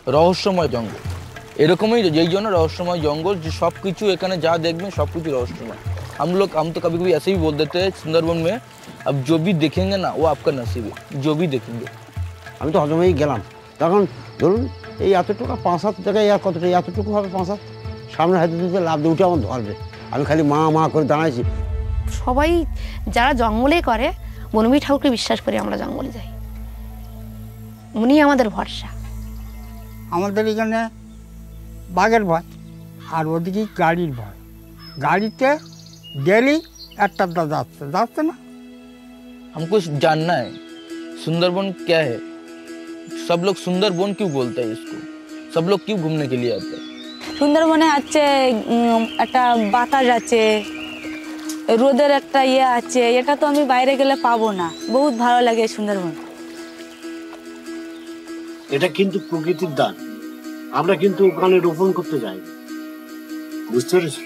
রহস্যময় জঙ্গল। এরকমই যেই জন্য रहस्यमय जंगल जो सब कुछ एखाने जा देखबें सब कुछ रहस्यमय। हम तो कभी कभी ऐसे भी बोल देते हैं सुंदरबन में अब जो भी देखेंगे ना वो आपका नसीब है, जो भी देखेंगे। আমি তো হজমেই গেলাম, তখন ধরুন এই এতটুকু 5-7 জায়গায় আর কতটা এতটুকু হবে 5-7, সামনে হাতে দিতে লাভ দিয়ে উঠে আমার ধরবে, আমি খালি মা মা করে দাঁড়াইছি। সবাই যারা জঙ্গলে করে বনবী ঠাকুরকে বিশ্বাস করি, আমরা জঙ্গলে যাই, উনি আমাদের ভরসা। আমাদের এখানে বাঘের ভয় আর ওদিকে গাড়ির ভয়, গাড়িতে ডেলি একটা যাচ্ছে না। हमको जानना है सुंदरबन क्या है, सब लोग सुंदरबन क्यों बोलते हैं इसको, सब लोग क्यों घूमने के लिए आते हैं। সুন্দরবনে আছে একটা বাতাস আছে, রোদের একটা ইয়ে আছে, এটা তো আমি বাইরে গেলে পাবো না। বহুত ভালো লাগে সুন্দরবন। এটা কিন্তু প্রকৃতির দান, আমরা কিন্তু ওখানে রোপণ করতে যাই, বুঝতে পেরেছি।